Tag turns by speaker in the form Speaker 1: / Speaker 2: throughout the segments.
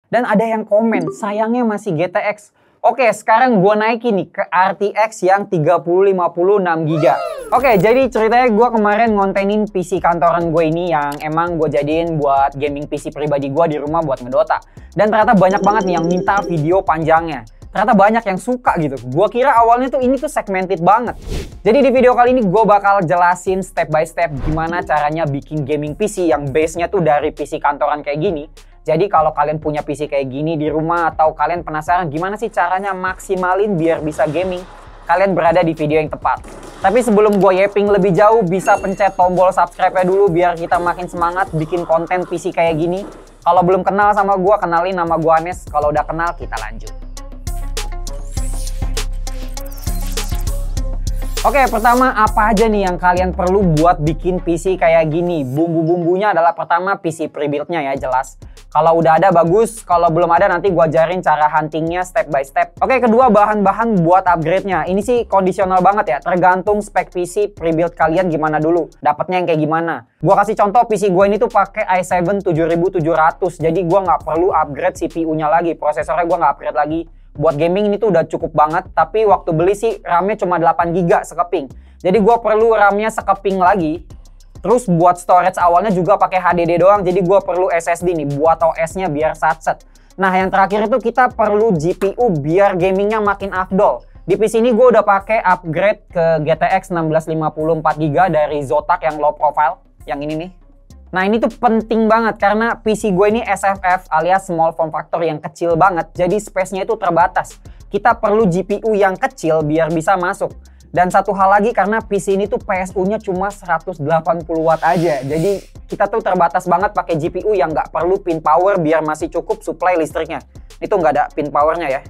Speaker 1: Dan ada yang komen, sayangnya masih GTX. Oke, sekarang gue naikin nih ke RTX yang 3050 6GB. Oke, jadi ceritanya gue kemarin ngontenin PC kantoran gue ini yang emang gue jadiin buat gaming PC pribadi gue di rumah buat ngedota. Dan ternyata banyak banget nih yang minta video panjangnya. Ternyata banyak yang suka gitu. Gue kira awalnya tuh ini tuh segmented banget. Jadi di video kali ini gue bakal jelasin step by step gimana caranya bikin gaming PC yang base-nya tuh dari PC kantoran kayak gini. Jadi kalau kalian punya PC kayak gini di rumah atau kalian penasaran gimana sih caranya maksimalin biar bisa gaming, kalian berada di video yang tepat. Tapi sebelum gue yeping lebih jauh, bisa pencet tombol subscribe-nya dulu biar kita makin semangat bikin konten PC kayak gini. Kalau belum kenal sama gue, kenalin nama gue Anes. Kalau udah kenal, kita lanjut. Oke, pertama apa aja nih yang kalian perlu buat bikin PC kayak gini? Bumbu-bumbunya adalah pertama PC pre-build-nya ya, jelas. Kalau udah ada bagus, kalau belum ada nanti gua ajarin cara huntingnya step by step. Oke, kedua bahan-bahan buat upgrade-nya. Ini sih kondisional banget ya, tergantung spek PC pre-build kalian gimana dulu. Dapatnya yang kayak gimana. Gua kasih contoh, PC gua ini tuh pakai i7 7700, jadi gua nggak perlu upgrade CPU-nya lagi, prosesornya gua nggak upgrade lagi. Buat gaming ini tuh udah cukup banget, tapi waktu beli sih RAM-nya cuma 8GB sekeping. Jadi gua perlu RAM-nya sekeping lagi. Terus buat storage awalnya juga pakai HDD doang, jadi gue perlu SSD nih buat OS-nya biar satset. Nah yang terakhir itu kita perlu GPU biar gamingnya makin afdol. Di PC ini gue udah pakai upgrade ke GTX 1650 4GB dari Zotac yang low profile, yang ini nih. Nah ini tuh penting banget karena PC gue ini SFF alias small form factor yang kecil banget, jadi space-nya itu terbatas. Kita perlu GPU yang kecil biar bisa masuk. Dan satu hal lagi, karena PC ini tuh PSU-nya cuma 180 watt aja. Jadi kita tuh terbatas banget pakai GPU yang nggak perlu pin power biar masih cukup supply listriknya. Itu nggak ada pin powernya ya.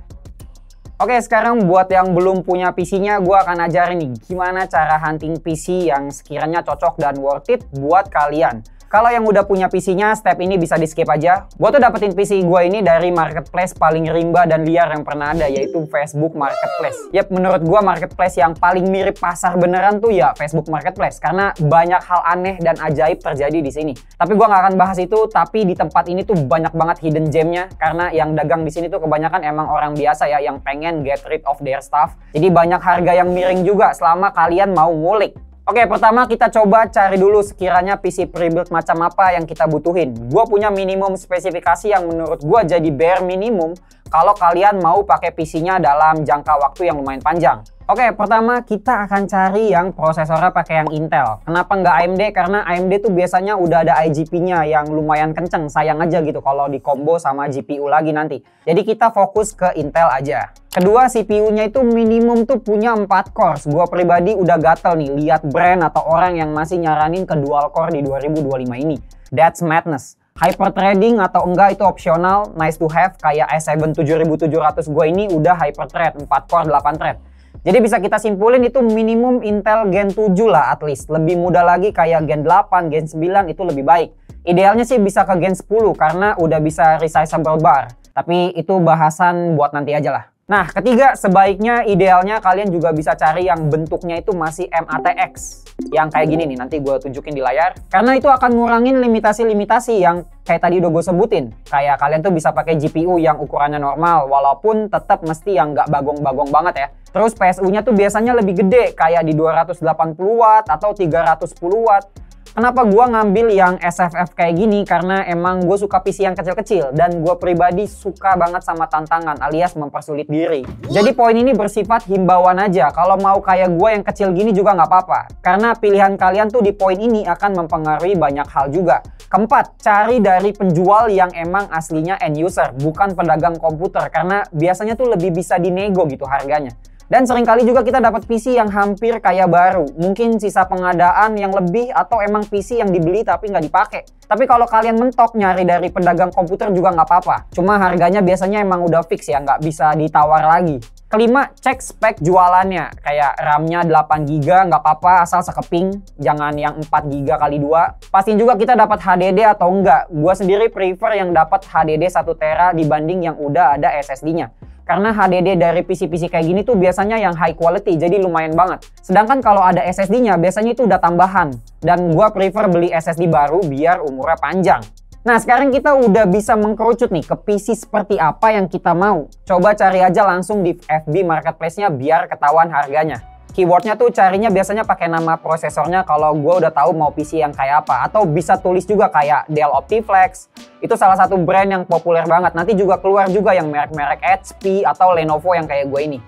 Speaker 1: Oke, sekarang buat yang belum punya PC-nya, gue akan ajarin nih gimana cara hunting PC yang sekiranya cocok dan worth it buat kalian. Kalau yang udah punya PC-nya, step ini bisa di skip aja. Gue tuh dapetin PC gue ini dari marketplace paling rimba dan liar yang pernah ada, yaitu Facebook Marketplace. Yap, menurut gue marketplace yang paling mirip pasar beneran tuh ya Facebook Marketplace. Karena banyak hal aneh dan ajaib terjadi di sini. Tapi gue nggak akan bahas itu, tapi di tempat ini tuh banyak banget hidden gem-nya. Karena yang dagang di sini tuh kebanyakan emang orang biasa ya, yang pengen get rid of their stuff. Jadi banyak harga yang miring juga selama kalian mau ngulik. Oke, pertama kita coba cari dulu sekiranya PC pre-build macam apa yang kita butuhin. Gua punya minimum spesifikasi yang menurut gua jadi bare minimum kalau kalian mau pakai PC-nya dalam jangka waktu yang lumayan panjang. Oke, pertama kita akan cari yang prosesornya pakai yang Intel. Kenapa nggak AMD? Karena AMD tuh biasanya udah ada IGP-nya yang lumayan kenceng. Sayang aja gitu kalau dikombo sama GPU lagi nanti. Jadi kita fokus ke Intel aja. Kedua, CPU-nya itu minimum tuh punya 4 cores. Gua pribadi udah gatel nih lihat brand atau orang yang masih nyaranin ke dual core di 2025 ini. That's madness. Hyperthreading atau enggak itu opsional, nice to have. Kayak i7 7700 gue ini udah hyperthread, 4 core 8 thread. Jadi bisa kita simpulin itu minimum Intel Gen 7 lah at least. Lebih mudah lagi kayak Gen 8, Gen 9 itu lebih baik. Idealnya sih bisa ke Gen 10 karena udah bisa resizable bar. Tapi itu bahasan buat nanti aja lah. Nah, ketiga, sebaiknya idealnya kalian juga bisa cari yang bentuknya itu masih MATX. Yang kayak gini nih, nanti gue tunjukin di layar. Karena itu akan ngurangin limitasi-limitasi yang kayak tadi udah gue sebutin. Kayak kalian tuh bisa pakai GPU yang ukurannya normal, walaupun tetap mesti yang nggak bagong-bagong banget ya. Terus PSU-nya tuh biasanya lebih gede, kayak di 280 watt atau 310 watt. Kenapa gue ngambil yang SFF kayak gini? Karena emang gue suka PC yang kecil-kecil dan gue pribadi suka banget sama tantangan alias mempersulit diri. Jadi poin ini bersifat himbauan aja. Kalau mau kayak gue yang kecil gini juga nggak apa-apa. Karena pilihan kalian tuh di poin ini akan mempengaruhi banyak hal juga. Keempat, cari dari penjual yang emang aslinya end user, bukan pedagang komputer. Karena biasanya tuh lebih bisa dinego gitu harganya. Dan seringkali juga kita dapat PC yang hampir kayak baru. Mungkin sisa pengadaan yang lebih atau emang PC yang dibeli tapi nggak dipakai. Tapi kalau kalian mentok nyari dari pedagang komputer juga nggak apa-apa. Cuma harganya biasanya emang udah fix ya, nggak bisa ditawar lagi. Kelima, cek spek jualannya. Kayak RAM-nya 8GB nggak apa-apa asal sekeping. Jangan yang 4GB kali 2. Pastiin juga kita dapat HDD atau enggak. Gua sendiri prefer yang dapat HDD 1TB dibanding yang udah ada SSD-nya. Karena HDD dari PC-PC kayak gini tuh biasanya yang high quality, jadi lumayan banget. Sedangkan kalau ada SSD-nya, biasanya itu udah tambahan. Dan gua prefer beli SSD baru biar umurnya panjang. Nah, sekarang kita udah bisa mengkerucut nih ke PC seperti apa yang kita mau. Coba cari aja langsung di FB Marketplace-nya biar ketahuan harganya. Keywordnya tuh carinya biasanya pakai nama prosesornya kalau gue udah tahu mau PC yang kayak apa. Atau bisa tulis juga kayak Dell Optiflex. Itu salah satu brand yang populer banget. Nanti juga keluar juga yang merek-merek HP atau Lenovo yang kayak gue ini.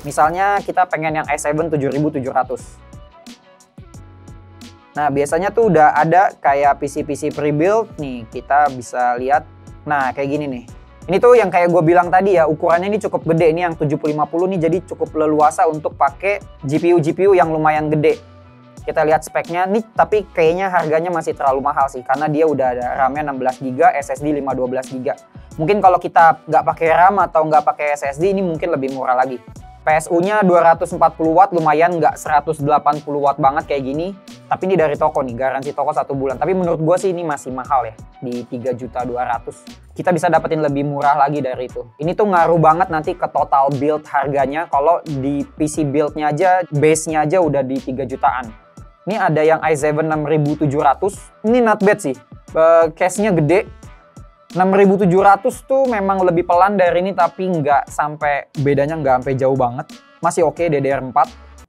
Speaker 1: Misalnya kita pengen yang i7 7700. Nah, biasanya tuh udah ada kayak PC-PC pre-built nih, kita bisa lihat. Nah, kayak gini nih. Ini tuh yang kayak gue bilang tadi ya, ukurannya ini cukup gede. Ini yang 7050 nih, jadi cukup leluasa untuk pakai GPU yang lumayan gede. Kita lihat speknya nih, tapi kayaknya harganya masih terlalu mahal sih, karena dia udah ada RAM-nya 16GB, SSD 512GB. Mungkin kalau kita nggak pakai RAM atau nggak pakai SSD, ini mungkin lebih murah lagi. PSU-nya 240 watt, lumayan nggak 180 watt banget kayak gini. Tapi ini dari toko nih, garansi toko 1 bulan. Tapi menurut gue sih ini masih mahal ya, di 3.200.000. Kita bisa dapetin lebih murah lagi dari itu. Ini tuh ngaruh banget nanti ke total build harganya. Kalau di PC build-nya aja, base-nya aja udah di 3 jutaan. Ini ada yang i7 6700. Ini not bad sih. Case-nya gede. 6700 tuh memang lebih pelan dari ini, tapi nggak sampai, bedanya nggak sampai jauh banget. Masih oke DDR4.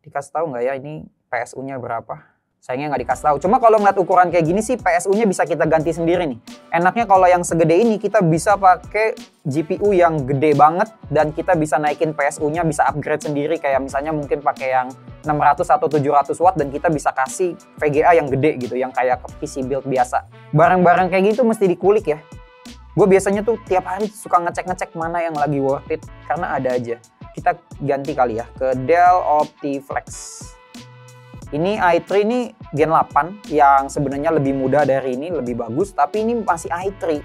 Speaker 1: Dikasih tahu nggak ya ini PSU-nya berapa? Sayangnya nggak dikasih tahu. Cuma kalau ngeliat ukuran kayak gini sih PSU-nya bisa kita ganti sendiri nih. Enaknya kalau yang segede ini kita bisa pakai GPU yang gede banget dan kita bisa naikin PSU-nya, bisa upgrade sendiri kayak misalnya mungkin pakai yang 600 atau 700 watt dan kita bisa kasih VGA yang gede gitu, yang kayak ke PC build biasa. Barang-barang kayak gitu mesti dikulik ya. Gue biasanya tuh tiap hari suka ngecek-ngecek mana yang lagi worth it karena ada aja. Kita ganti kali ya ke Dell Optiflex. Ini i3 ini Gen 8 yang sebenarnya lebih mudah dari ini, lebih bagus, tapi ini masih i3.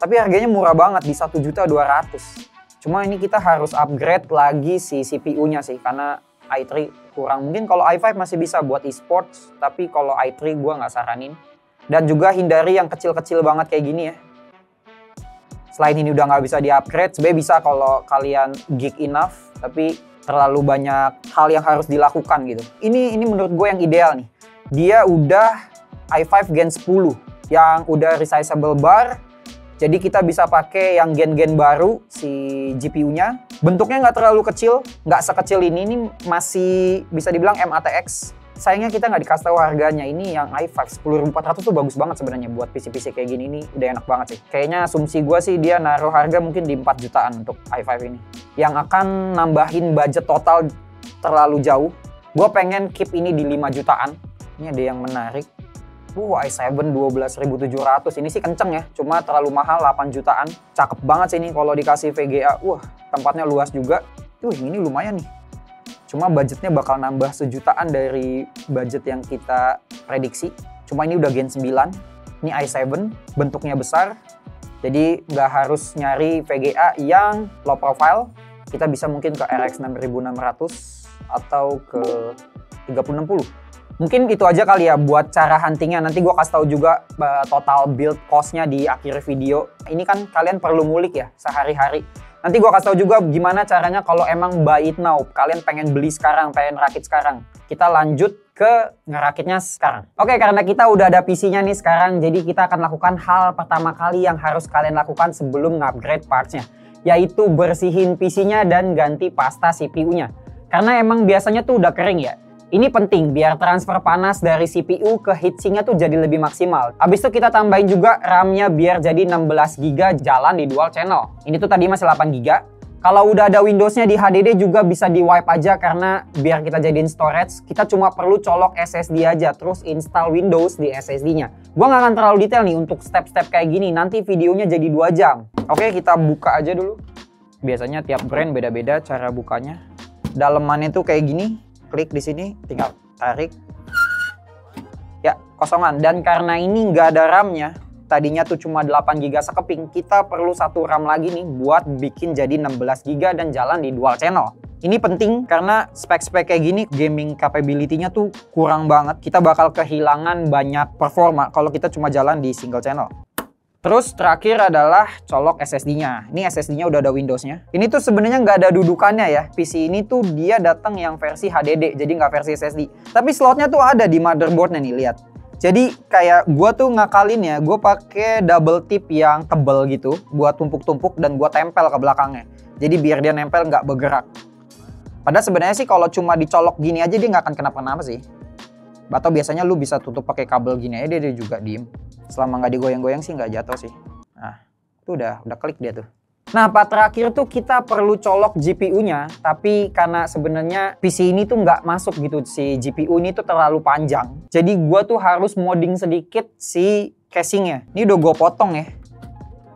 Speaker 1: Tapi harganya murah banget di 1.200.000. Cuma ini kita harus upgrade lagi si CPU-nya sih karena i3 kurang. Mungkin kalau i5 masih bisa buat e-sports, tapi kalau i3 gua nggak saranin. Dan juga hindari yang kecil-kecil banget kayak gini ya. Selain ini udah nggak bisa di-upgrade, sebenarnya bisa kalau kalian geek enough, tapi terlalu banyak hal yang harus dilakukan gitu. Ini menurut gue yang ideal nih. Dia udah i5 Gen 10 yang udah resizable bar. Jadi kita bisa pakai yang gen-gen baru si GPU-nya. Bentuknya nggak terlalu kecil, nggak sekecil ini masih bisa dibilang MATX. Sayangnya kita nggak dikasih tahu harganya. Ini yang i5 10400 tuh bagus banget sebenarnya buat PC-PC kayak gini. Ini udah enak banget sih. Kayaknya asumsi gue sih dia naruh harga mungkin di 4 jutaan untuk i5 ini. Yang akan nambahin budget total terlalu jauh. Gue pengen keep ini di 5 jutaan. Ini ada yang menarik. i7 12.700. Ini sih kenceng ya. Cuma terlalu mahal 8 jutaan. Cakep banget sih ini kalau dikasih VGA. Wah, tempatnya luas juga. Ini lumayan nih. Cuma budgetnya bakal nambah sejutaan dari budget yang kita prediksi. Cuma ini udah Gen 9. Ini i7, bentuknya besar. Jadi nggak harus nyari VGA yang low profile. Kita bisa mungkin ke RX 6600 atau ke 3060. Mungkin itu aja kali ya buat cara huntingnya. Nanti gue kasih tahu juga total build cost-nya di akhir video. Ini kan kalian perlu ngulik ya sehari-hari. Nanti gue kasih tahu juga gimana caranya kalau emang buy it now. Kalian pengen beli sekarang, pengen rakit sekarang. Kita lanjut ke ngerakitnya sekarang. Oke, karena kita udah ada PC-nya nih sekarang, jadi kita akan lakukan hal pertama kali yang harus kalian lakukan sebelum nge-upgrade parts-nya. Yaitu bersihin PC-nya dan ganti pasta CPU-nya. Karena emang biasanya tuh udah kering ya. Ini penting biar transfer panas dari CPU ke heatsink-nya tuh jadi lebih maksimal. Habis itu kita tambahin juga RAM-nya biar jadi 16GB jalan di dual channel. Ini tuh tadi masih 8GB. Kalau udah ada Windows-nya di HDD juga bisa di wipe aja karena biar kita jadiin storage, kita cuma perlu colok SSD aja terus install Windows di SSD-nya. Gua nggak akan terlalu detail nih untuk step-step kayak gini, nanti videonya jadi 2 jam. Oke, kita buka aja dulu. Biasanya tiap brand beda-beda cara bukanya. Dalemannya tuh kayak gini. Klik di sini, tinggal tarik. Ya, kosongan. Dan karena ini nggak ada RAM-nya, tadinya tuh cuma 8GB sekeping, kita perlu 1 RAM lagi nih buat bikin jadi 16GB dan jalan di dual channel. Ini penting karena spek-spek kayak gini, gaming capability-nya tuh kurang banget. Kita bakal kehilangan banyak performa kalau kita cuma jalan di single channel. Terus terakhir adalah colok SSD-nya. Ini SSD-nya udah ada Windows-nya. Ini tuh sebenarnya nggak ada dudukannya ya. PC ini tuh dia datang yang versi HDD, jadi nggak versi SSD. Tapi slotnya tuh ada di motherboard-nya nih, lihat. Jadi kayak gua tuh ngakalin ya, gua pakai double tip yang tebel gitu buat tumpuk-tumpuk dan gua tempel ke belakangnya. Jadi biar dia nempel nggak bergerak. Padahal sebenarnya sih kalau cuma dicolok gini aja dia nggak akan kenapa-napa sih. Atau biasanya lu bisa tutup pakai kabel gini aja dia juga diem. Selama nggak digoyang-goyang sih nggak jatuh sih. Nah, itu udah klik dia tuh. Nah, part terakhir tuh kita perlu colok GPU-nya, tapi karena sebenarnya PC ini tuh nggak masuk gitu, si GPU ini tuh terlalu panjang. Jadi gua tuh harus modding sedikit si casingnya. Ini udah gua potong ya,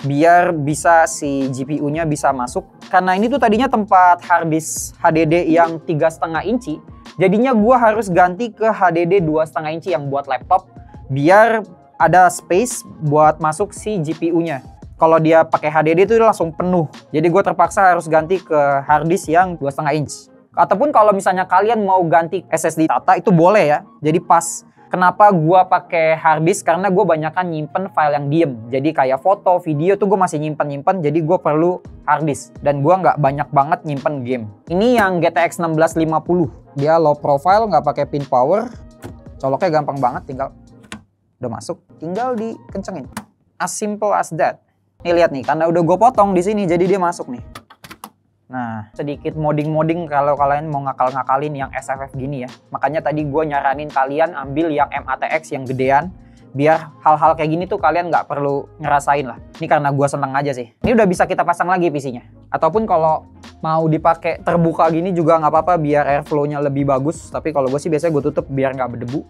Speaker 1: biar bisa si GPU-nya bisa masuk. Karena ini tuh tadinya tempat harddisk HDD yang 3,5 inci, jadinya gua harus ganti ke HDD 2,5 inci yang buat laptop, biar ada space buat masuk si GPU-nya. Kalau dia pakai HDD itu langsung penuh. Jadi gue terpaksa harus ganti ke harddisk yang 2,5 inch. Ataupun kalau misalnya kalian mau ganti SSD SATA itu boleh ya. Jadi pas. Kenapa gue pakai harddisk? Karena gue banyakan nyimpen file yang diem. Jadi kayak foto, video tuh gue masih nyimpen. Jadi gue perlu harddisk. Dan gue nggak banyak banget nyimpen game. Ini yang GTX 1650. Dia low profile, nggak pakai pin power. Coloknya gampang banget, tinggal udah masuk. Tinggal dikencengin. As simple as that. Nih lihat nih, karena udah gue potong di sini, jadi dia masuk nih. Nah, sedikit modding kalau kalian mau ngakal-ngakalin yang SFF gini ya. Makanya tadi gue nyaranin kalian ambil yang MATX yang gedean, biar hal-hal kayak gini tuh kalian nggak perlu ngerasain lah. Ini karena gue seneng aja sih. Ini udah bisa kita pasang lagi PC-nya. Ataupun kalau mau dipakai terbuka gini juga nggak apa-apa, biar airflow-nya lebih bagus. Tapi kalau gue sih biasanya gue tutup biar nggak berdebu.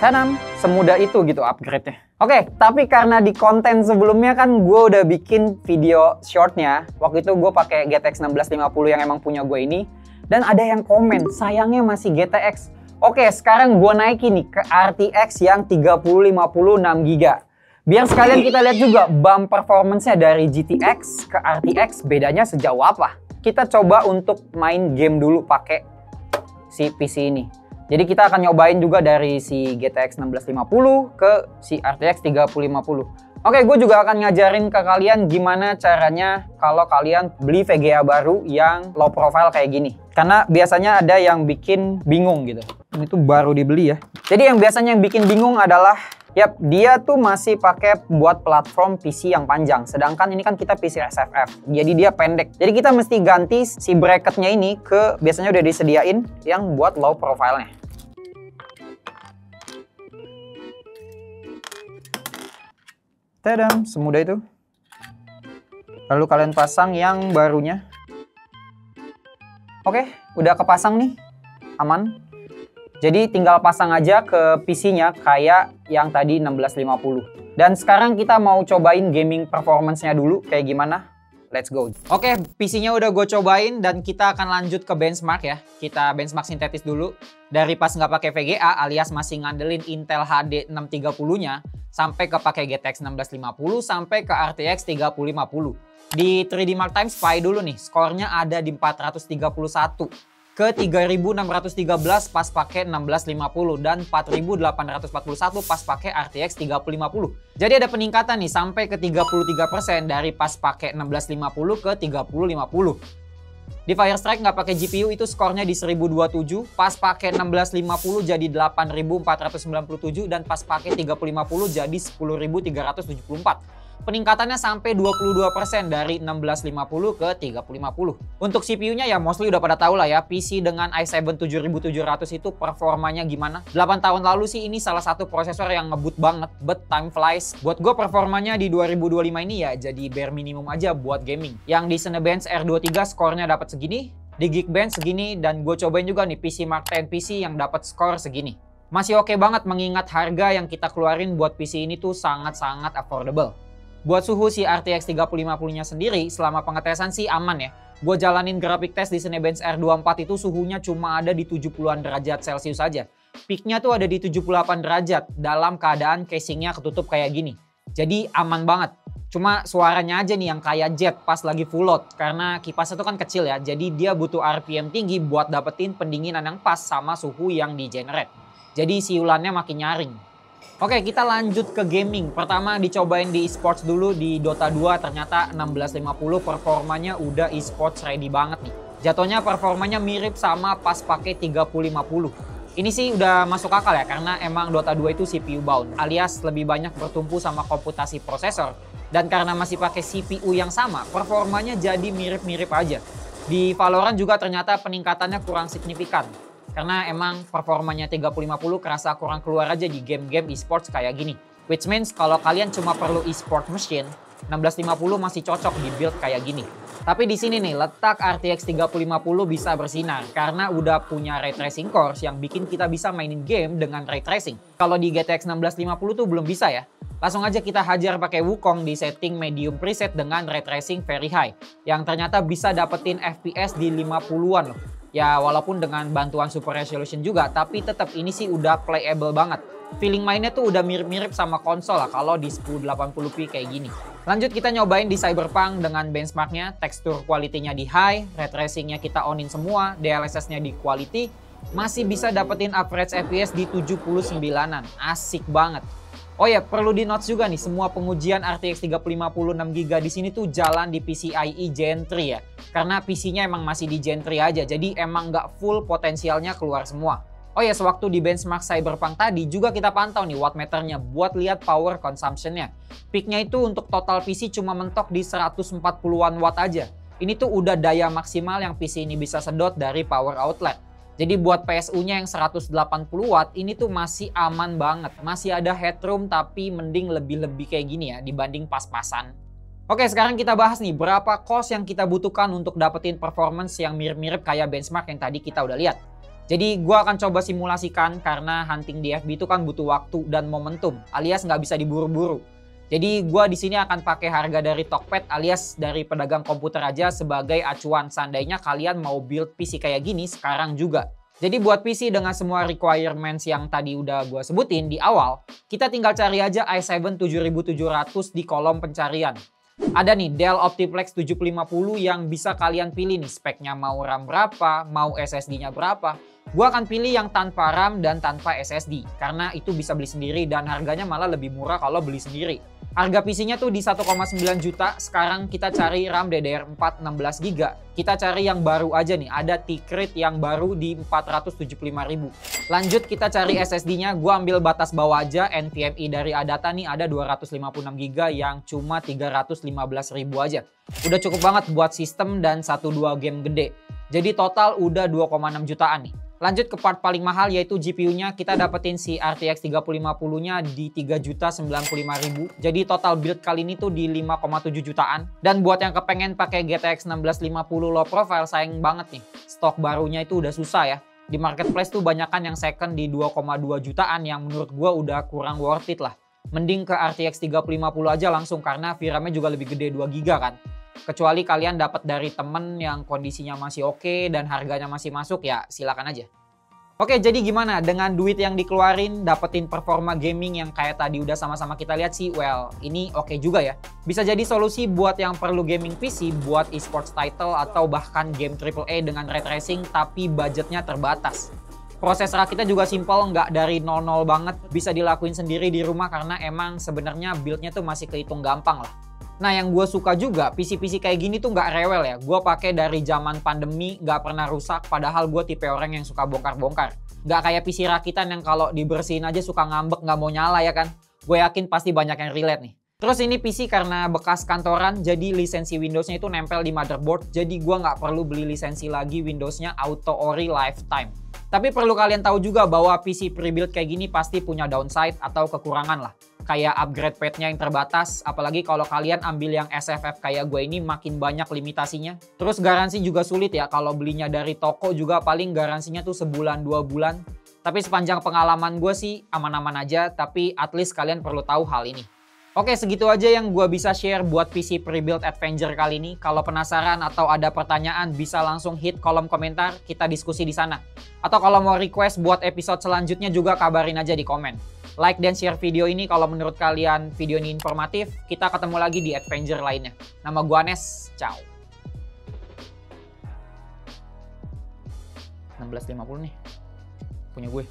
Speaker 1: Tanam, semudah itu gitu upgrade-nya. Oke, tapi karena di konten sebelumnya kan gue udah bikin video shortnya. Waktu itu gue pakai GTX 1650 yang emang punya gue ini. Dan ada yang komen, sayangnya masih GTX. Oke, sekarang gue naikin nih ke RTX yang 3050 6GB. Biar sekalian kita lihat juga bump performance-nya dari GTX ke RTX bedanya sejauh apa. Kita coba untuk main game dulu pakai si PC ini. Jadi kita akan nyobain juga dari si GTX 1650 ke si RTX 3050. Oke, gue juga akan ngajarin ke kalian gimana caranya kalau kalian beli VGA baru yang low profile kayak gini. Karena biasanya ada yang bikin bingung gitu. Ini tuh baru dibeli ya. Jadi yang biasanya yang bikin bingung adalah, yap, dia tuh masih pakai buat platform PC yang panjang. Sedangkan ini kan kita PC SFF. Jadi dia pendek. Jadi kita mesti ganti si bracketnya ini ke, biasanya udah disediain yang buat low profile-nya. Tadam, semudah itu. Lalu kalian pasang yang barunya. Oke, udah kepasang nih. Aman. Jadi tinggal pasang aja ke PC-nya kayak yang tadi 1650. Dan sekarang kita mau cobain gaming performance-nya dulu kayak gimana. Let's go. Oke, PC-nya udah gue cobain dan kita akan lanjut ke benchmark ya. Kita benchmark sintetis dulu. Dari pas nggak pakai VGA alias masih ngandelin Intel HD 630-nya sampai ke pakai GTX 1650 sampai ke RTX 3050. Di 3D Mark Time Spy dulu nih, skornya ada di 431 ke 3613 pas pakai 1650 dan 4841 pas pakai RTX 3050. Jadi ada peningkatan nih sampai ke 33% dari pas pakai 1650 ke 3050. Di Firestrike nggak pakai GPU itu skornya di 1027, pas pakai 1650 jadi 8497 dan pas pakai 3050 jadi 10374. Peningkatannya sampai 22% dari 1650 ke 3050. Untuk CPU-nya ya mostly udah pada tahu lah ya, PC dengan i7 7700 itu performanya gimana. 8 tahun lalu sih ini salah satu prosesor yang ngebut banget, but time flies. Buat gue performanya di 2025 ini ya jadi bare minimum aja buat gaming. Yang di Cinebench R23 skornya dapat segini, di Geekbench segini, dan gue cobain juga nih PC Mark 10 PC yang dapat skor segini. Masih oke banget mengingat harga yang kita keluarin buat PC ini tuh sangat-sangat affordable. Buat suhu si RTX 3050-nya sendiri, selama pengetesan sih aman ya. Gue jalanin grafik test di Cinebench R24 itu suhunya cuma ada di 70-an derajat Celcius saja. Peaknya tuh ada di 78 derajat dalam keadaan casingnya ketutup kayak gini. Jadi aman banget. Cuma suaranya aja nih yang kayak jet pas lagi full load. Karena kipasnya tuh kan kecil ya, jadi dia butuh RPM tinggi buat dapetin pendinginan yang pas sama suhu yang di generate. Jadi siulannya makin nyaring. Oke, kita lanjut ke gaming. Pertama dicobain di esports dulu di Dota 2, ternyata 1650 performanya udah esports ready banget nih. Jatuhnya performanya mirip sama pas pakai 3050. Ini sih udah masuk akal ya, karena emang Dota 2 itu CPU bound, alias lebih banyak bertumpu sama komputasi prosesor. Dan karena masih pakai CPU yang sama, performanya jadi mirip-mirip aja. Di Valorant juga ternyata peningkatannya kurang signifikan. Karena emang performanya 3050 kerasa kurang keluar aja di game-game esports kayak gini. Which means kalau kalian cuma perlu esport machine, 1650 masih cocok di build kayak gini. Tapi di sini nih, letak RTX 3050 bisa bersinar karena udah punya ray tracing cores yang bikin kita bisa mainin game dengan ray tracing. Kalau di GTX 1650 tuh belum bisa ya. Langsung aja kita hajar pakai Wukong di setting medium preset dengan ray tracing very high, yang ternyata bisa dapetin FPS di 50-an loh. Ya walaupun dengan bantuan super resolution juga, tapi tetap ini sih udah playable banget. Feeling mainnya tuh udah mirip-mirip sama konsol lah kalau di 1080p kayak gini. Lanjut kita nyobain di Cyberpunk dengan benchmarknya, tekstur quality-nya di high, ray tracing-nya kita onin semua, DLSS-nya di quality, masih bisa dapetin average FPS di 79-an. Asik banget. Oh ya, perlu di notes juga nih, semua pengujian RTX 3050 6GB di sini tuh jalan di PCIe Gen 3 ya. Karena PC-nya emang masih di Gen 3 aja, jadi emang nggak full potensialnya keluar semua. Oh ya, sewaktu di benchmark Cyberpunk tadi juga kita pantau nih wattmeternya buat lihat power consumption-nya. Peak-nya itu untuk total PC cuma mentok di 140-an watt aja. Ini tuh udah daya maksimal yang PC ini bisa sedot dari power outlet. Jadi buat PSU-nya yang 180 watt ini tuh masih aman banget. Masih ada headroom tapi mending lebih-lebih kayak gini ya dibanding pas-pasan. Oke, sekarang kita bahas nih berapa cost yang kita butuhkan untuk dapetin performance yang mirip-mirip kayak benchmark yang tadi kita udah lihat. Jadi gue akan coba simulasikan karena hunting di FB itu kan butuh waktu dan momentum, alias nggak bisa diburu-buru. Jadi gue di sini akan pakai harga dari Tokped alias dari pedagang komputer aja sebagai acuan seandainya kalian mau build PC kayak gini sekarang juga. Jadi buat PC dengan semua requirements yang tadi udah gue sebutin di awal, kita tinggal cari aja i7 7700 di kolom pencarian. Ada nih Dell Optiplex 7050 yang bisa kalian pilih nih speknya mau RAM berapa, mau SSD-nya berapa. Gua akan pilih yang tanpa RAM dan tanpa SSD karena itu bisa beli sendiri dan harganya malah lebih murah kalau beli sendiri. Harga PC-nya tuh di 1,9 juta. Sekarang kita cari RAM DDR4 16GB. Kita cari yang baru aja nih. Ada T-Crate yang baru di 475.000. Lanjut kita cari SSD-nya. Gua ambil batas bawah aja. NVMe dari Adata nih ada 256GB yang cuma 315.000 aja. Udah cukup banget buat sistem dan 1-2 game gede. Jadi total udah 2,6 jutaan nih. Lanjut ke part paling mahal yaitu GPU-nya. Kita dapetin si RTX 3050-nya di 3.095.000. Jadi total build kali ini tuh di 5,7 jutaan. Dan buat yang kepengen pakai GTX 1650 low profile sayang banget nih. Stok barunya itu udah susah ya. Di marketplace tuh banyakan yang second di 2,2 jutaan yang menurut gua udah kurang worth it lah. Mending ke RTX 3050 aja langsung karena VRAM-nya juga lebih gede 2 GB kan. Kecuali kalian dapat dari temen yang kondisinya masih oke dan harganya masih masuk ya silakan aja. Oke, jadi gimana dengan duit yang dikeluarin dapetin performa gaming yang kayak tadi udah sama-sama kita lihat sih, well ini oke juga ya. Bisa jadi solusi buat yang perlu gaming PC buat esports title atau bahkan game AAA dengan ray tracing tapi budgetnya terbatas. Proses rakitnya juga simple, nggak dari 00 banget, bisa dilakuin sendiri di rumah karena emang sebenarnya buildnya tuh masih kehitung gampang lah. Nah yang gue suka juga PC-PC kayak gini tuh nggak rewel ya. Gue pakai dari zaman pandemi nggak pernah rusak padahal gue tipe orang yang suka bongkar-bongkar. Nggak kayak PC rakitan yang kalau dibersihin aja suka ngambek nggak mau nyala ya kan. Gue yakin pasti banyak yang relate nih. Terus ini PC karena bekas kantoran jadi lisensi Windowsnya itu nempel di motherboard. Jadi gue nggak perlu beli lisensi lagi Windowsnya Auto Ori Lifetime. Tapi perlu kalian tahu juga bahwa PC pre-build kayak gini pasti punya downside atau kekurangan lah. Kayak upgrade path-nya yang terbatas, apalagi kalau kalian ambil yang SFF kayak gue ini makin banyak limitasinya. Terus garansi juga sulit ya, kalau belinya dari toko juga paling garansinya tuh sebulan 2 bulan. Tapi sepanjang pengalaman gue sih aman-aman aja, tapi at least kalian perlu tahu hal ini. Oke, segitu aja yang gue bisa share buat PC Pre-Built Adventure kali ini. Kalau penasaran atau ada pertanyaan bisa langsung hit kolom komentar, kita diskusi di sana. Atau kalau mau request buat episode selanjutnya juga kabarin aja di komen. Like dan share video ini kalau menurut kalian video ini informatif. Kita ketemu lagi di adventure lainnya. Nama gue Anes, ciao. 1650 nih, punya gue.